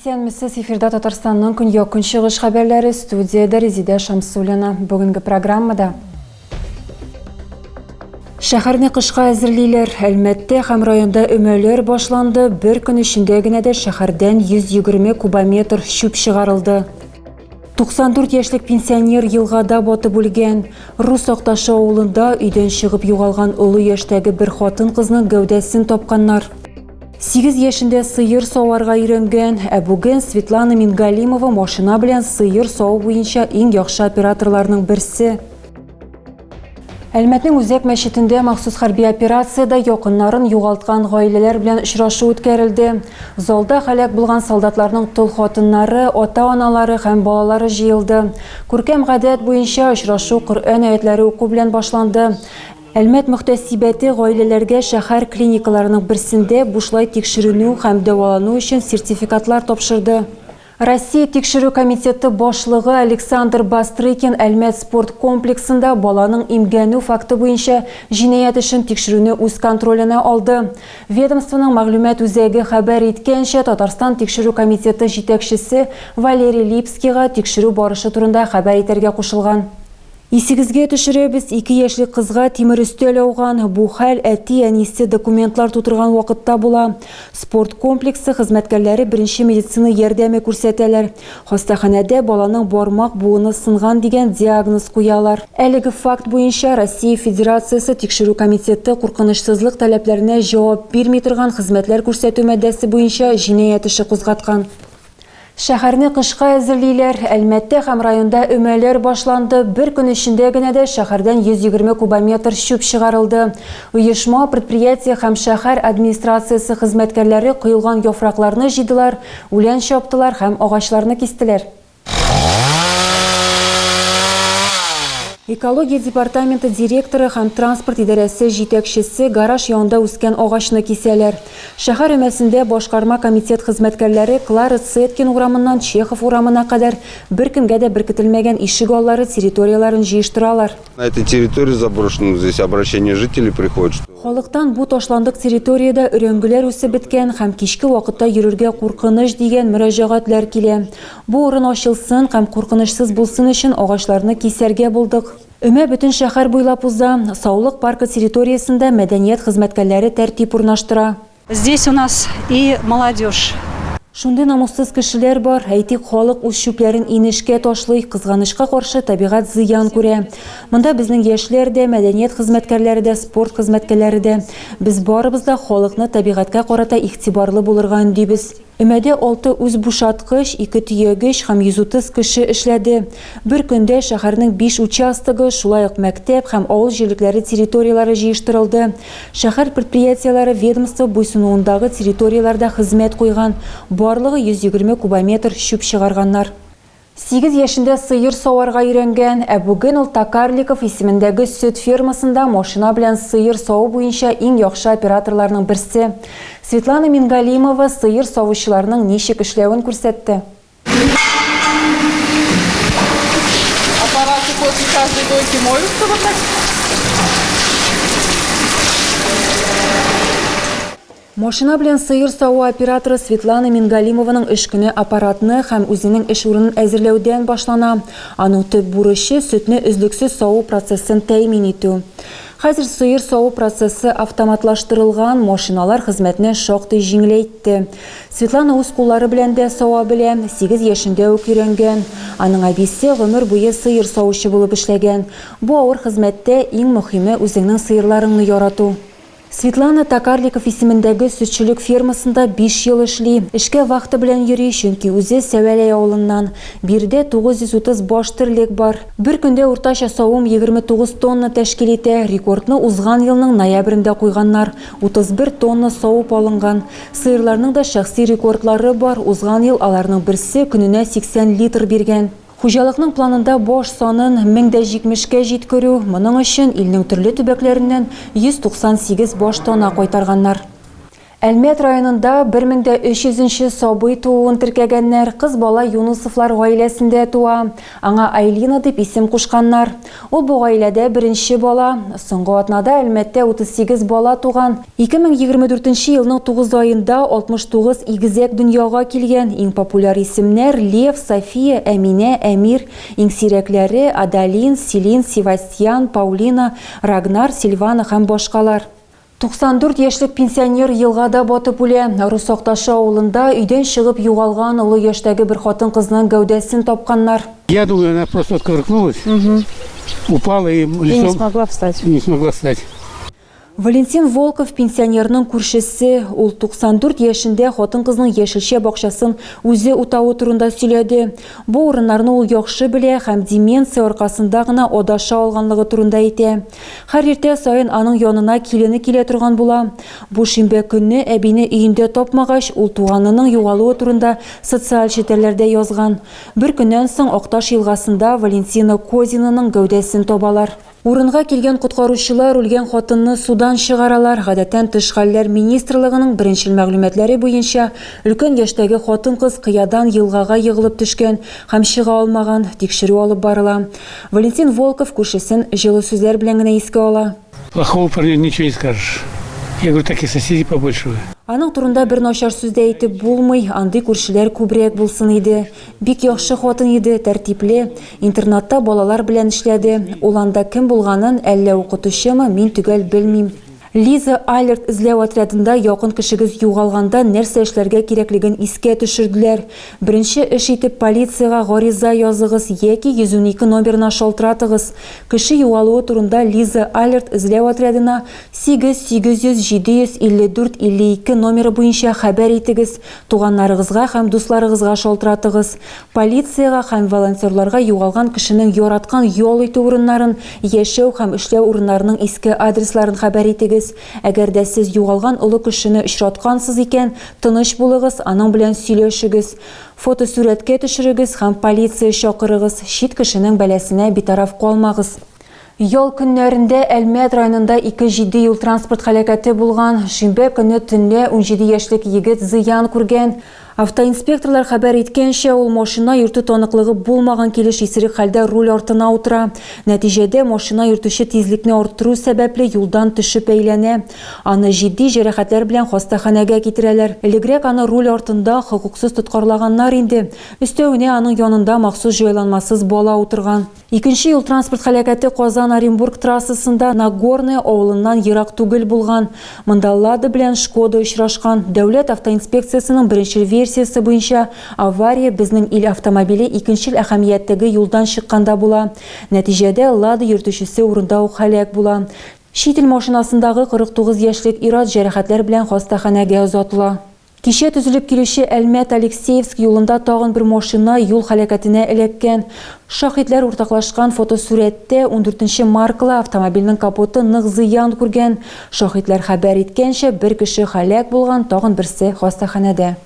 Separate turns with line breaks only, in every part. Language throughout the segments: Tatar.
Исәнмесез, эфирда Татарстанның көньяк-көнчыгыш хәбәрләре, студияда Резида Шамсуллина. Бүгенге программада шәһәрне кышка әзерлиләр. Әлмәттә һәм районда өмәләр башланды. Бер көн эчендә генә дә шәһәрдән 120 кубометр чүп чыгарылды. 94 яшьлек пенсионер елгада батып үлгән. Рус Акташы авылында өйдән чыгып югалган олы яшьтәге бер хатын-кызның гәүдәсен тапканнар. 8 яшендә сыер саварга өйрәнгән, бүген Светлана Мингалимова машина белән сыер сау буенча иң яхшы операторларның берсе. Әлмәтнең Үзәк мәчетендә махсус хәрби операциядә якыннарын югалткан гаиләләр белән очрашу үткәрелде. Залда һәлак булган солдатларның тол хатыннары, ата-аналары һәм балалары җыелды. Күркәм гадәт буенча очрашу Коръән аятләре уку белән башланды. Әлмәт мөхтәсибәте гаиләләргә шәһәр клиникаларының берсендә бушлай тикшеренү һәм дәвалану өчен сертификатлар тапшырды. Россия тикшерү комитеты башлыгы Александр Бастрыкин Әлмәт спорт комплексында баланың имгәнү факты буенча җинаять эшен тикшерүне үз контролена алды. Ведомствоның мәгълүмат үзәге хәбәр иткәнчә, Татарстан тикшерү комитеты җитәкчесе Валерий Липскийга тикшерү барышы турында хәбәр итәргә кушылган. Исегезгә төшерәбез, 2 яшьлек кызга тимер өстәл ауган. Бу хәл әти-әнисе документлар тутырган вакытта була. Спорт комплексы хезмәткәрләре беренче медицина ярдәме күрсәтәләр. Хастаханәдә баланың бармак буыны сынган дигән диагноз куялар. Әлеге факт буенча Россия Федерациясе тикшерү комитеты куркынычсызлык таләпләренә җавап бирми торган хезмәтләр күрсәтү маддәсе буенча җинаять эше кузгаткан. Шәһәрне кышка әзерлиләр. Әлмәттә һәм районда өмәләр башланды. Бер көн эчендә генә дә шәһәрдән 120 кубометр чүп чыгарылды. Оешма, предприятие һәм шәһәр администрациясе хезмәткәрләре коелган яфракларны җыйдылар, үлән чаптылар һәм агачларны кистеләр. Экология департаменты директоры һәм транспорт идарәсе җитәкчесе гараж янында үскән агачны кисәләр. Шәһәр өмәсендә башкарма комитет хезмәткәрләре Клара Цеткин урамыннан Чехов урамына кадәр бер кемгә дә беркетелмәгән ишек аллары территорияларын җыештыралар.
На этой территории заброшено, здесь обращение жителей приходит.
Халыктан бу ташландык территориядә өрәңгеләр үсеп беткән һәм кичке вакытта йөрергә куркыныч дигән мөрәҗәгатьләр килә. Бу урын ачылсын һәм куркынычсыз булсын өчен агачларны кисәргә булдык. Өмә бөтен шәһәр буйлап уза. Саулык паркы территориясендә мәдәният хезмәткәрләре тәртип урнаштыра.
Здесь у нас и молодежь.
Шундый намуссыз кешеләр бар, әйтик, халык үз чүпләрен инешкә ташлый, кызганычка каршы табигать зыян күрә. Монда безнең яшьләр дә, мәдәният хезмәткәрләре дә, спорт хезмәткәрләре дә. Без барыбыз да халыкны табигатькә карата игътибарлы булырга өндибез. Өмәдә 6 үз бушаткыч, 2 төягеч һәм 130 кеше эшләде. Бер көндә шәһәрнең 5 участогы, шулай ук мәктәп һәм авыл җирлекләре территориялары җыештырылды. Шәһәр предприятиеләре ведомство буйсынуындагы территорияларда хезмәт куйган. Барлыгы 120 кубометр чүп чыгарганнар. 8 яшендә сыер саварга өйрәнгән, бүген ул Токарликов исемендәге сөт фермасында машина белән сыер сау буенча иң яхшы операторларның берсе. Светлана Мингалимова сыер савучыларның ничек эшләвен күрсәтте.
Аппараты после каждой дойки моются вот так?
Машина белән сыер саву операторы Светлана Мингалимованың эш көне аппаратны һәм үзенең эш урынын әзерләүдән башлана. Аның төп бурычы сөтне өзлексез саву процессын тәэмин итү. Хәзер сыер саву процессы автоматлаштырылган, машиналар хезмәтне шактый җиңеләйтте. Светлана үз куллары белән дә сава белә, 8 яшендә үк өйрәнгән. Аның әбисе гомер буе сыер савучы булып эшләгән. Бу авыр хезмәттә иң мөһиме үзеңнең сыерларыңны ярату. Светлана Токарликов исемендәге сөтчелек фермасында 5 ел эшли. Эшкә вакыты белән йөри, чөнки үзе Сәвәләй авылыннан. Бирдә 930 баш терлек бар. Бер көндә уртача савым 29 тонна тәшкил итә. Рекордны узган елның ноябрендә куйганнар. 31 тонна савып алынган. Сыерларның да шәхси рекордлары бар. Узган ел аларның берсе көненә 80 литр биргән. Хуҗалыкның планында баш санын 1070-кә җиткерү, моның өчен илнең төрле төбәкләреннән 198 баш тонна кайтарганнар. Әлмәт районында 1300 собый туын тіркәгәннәр кыз бала Юнусовлар гаиләсендә туа. Аңа Айлина дип исем кушканнар. Ул бу гаиләдә беренче бала. Соңгы атнада Әлмәттә 38 бала туган. 2024 елның 9 айында 69 игезәк дөньяга килгән. Иң популяр исемнәр Лев, София, Әминә, Әмир, иң сирәкләре Адалин, Селин, Севастьян, Паулина, Рагнар, Сильвана һәм башкалар. 94 яшьлек пенсионер елгада батып үлә. Рус Акташы авылында өйдән чыгып югалган улы яшьтәге бер хатын-кызның гәүдәсен тапканнар.
Я думаю, она просто откувыркнулась, упала и лицом
не смогла встать.
Не смогла встать.
Валентин Волков пенсионерның күршесе. Ул 94 яшендә хатын-кызның яшелчә бакчасын үзе утауы турында сөйләде. Бу урыннарны ул яхшы белә һәм деменция аркасында гына одаша алганлыгы турында әйтә. Һәр иртә саен аның янына килене килә торган була. Бу шимбә көнне әбине өендә тапмагач, ул туганының югалуы турында социаль челтәрләрдә язган. Бер көннән соң Акташ елгасында Валентина Козинаның гәүдәсен табалар. Урынга килгән коткаручылар үлгән хатынны судан чыгаралар. Гадәттән тыш хәлләр министрлыгының беренчел мәгълүматлары буенча өлкән яшьтәге хатын-кыз кыядан елгага егылып төшкән һәм чыга алмаган. Тикшерү алып барыла. Валентин Волков күршесен җылы сүзләр белән генә искә ала.
Плохого про неё ничего не скажешь. Я говорю, таких соседей побольше.
Аның турында бер начар сүз дә әйтеп булмый, андый күршеләр күбрәк булсын иде. Бик яхшы хатын иде, тәртипле, интернатта балалар белән эшләде. Ул анда кем булганын, әллә укытучымы, мин түгел белмим. Лиза Алерт эзләү отрядында якын кешегез югалганда нәрсә эшләргә кирәклеген искә төшерделәр. Беренче эш итеп полициягә гариза языгыз яки 112 номерына шалтыратыгыз. Кеше югалуы турында Лиза Алерт эзләү отрядына 8-700-754-52 номеры буенча хәбәр итегез. Туганнарыгызга һәм дусларыгызга шалтыратыгыз. Полициягә һәм волонтерларга югалган кешенең яраткан ял итү урыннарын, яшәү һәм эшләү урыннарының иске адресларын хәбәр итегез. Әгәр дә сез югалган улы кешене очраткансыз икән, тыныч булыгыз, аның белән сөйләшегез. Фотосурәткә төшерегез һәм полиция чакырыгыз. Шит кешенең бәласенә битараф калмагыз. Ял көннәрендә Әлмәт районында 2 юл транспорт һәлакәте булган. Шимбә көнне төнлә 17 яшьлек егет зыян күргән. Автоинспекторлар хәбәр иткәнчә, ул машина йөртү таныклыгы булмаган килеш исерек хәлдә руль артына утыра. Нәтиҗәдә машина йөртүче тизлекне арттыру сәбәпле юлдан төшеп әйләнә. Аны җитди җәрәхәтләр белән хастаханәгә китерәләр. Элегрәк аны руль артында хокуксыз тоткарлаганнар инде. Өстәвенә аның янында махсус җайланмасыз бала утырган. Икенче юл транспорт һәлакәте Казан-Оренбург трассасында Нагорная авылыннан ерак түгел булган. Монда Лада белән Шкода очрашкан. Дәүләт автоинспекциясының беренчел версиясе буенча авария безнең ил автомобиле икенчел әһәмияттәге юлдан чыкканда була. Нәтиҗәдә Лада йөртүчесе урында ук һәлак була. Шит ил машинасындагы 49 яшьлек ир-ат җәрәхәтләр белән хастаханәгә озатыла. Кичә төзелеп килүче Әлмәт-Алексеевск юлында тагын бер машина юл һәлакәтенә эләккән. Шаһитлар уртаклашкан фотосурәттә 14 маркалы автомобильнең капоты нык зыян күргән. Шаһитлар хәбәр иткәнчә, бер кеше һәлак булган, тагын берсе хастаханәдә.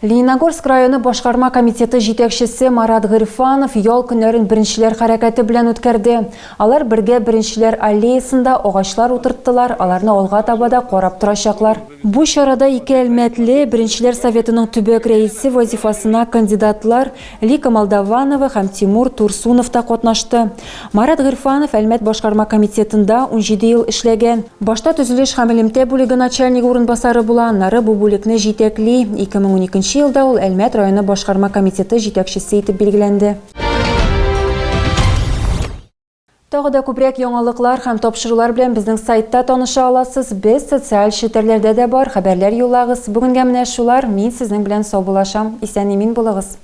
Лениногорск районы башкарма комитеты җитәкчесе Марат Гырифанов ял көннәрен беренчеләр хәрәкәте белән үткәрде. Алар бергә беренчеләр аллеясында агачлар утырттылар, аларны алга таба да карап торачаклар. Бу чарада ике Әлмәтле беренчеләр советының төбәк рәисе вазифасына кандидатлар Лика Молдованова һәм Тимур Турсунов та катнашты. Марат Гырифанов Әлмәт башкарма комитетында 17 ел эшләгән. Башта төзелеш һәм элемтә бүлеге начальник урынбасары була, аннары бу бүлекне җитәкли. 2012 елда ул Әлмәт районы башкарма комитеты җитәкчесе итеп билгеләнде. Тагы да күбрәк яңалыклар һәм тапшырулар белән безнең сайтта таныша аласыз. Без социаль челтәрләрдә дә бар, хәбәрләр юллагыз. Бүгенгә менә шулар. Мин сезнең белән сау булашам. Исән-имин булыгыз.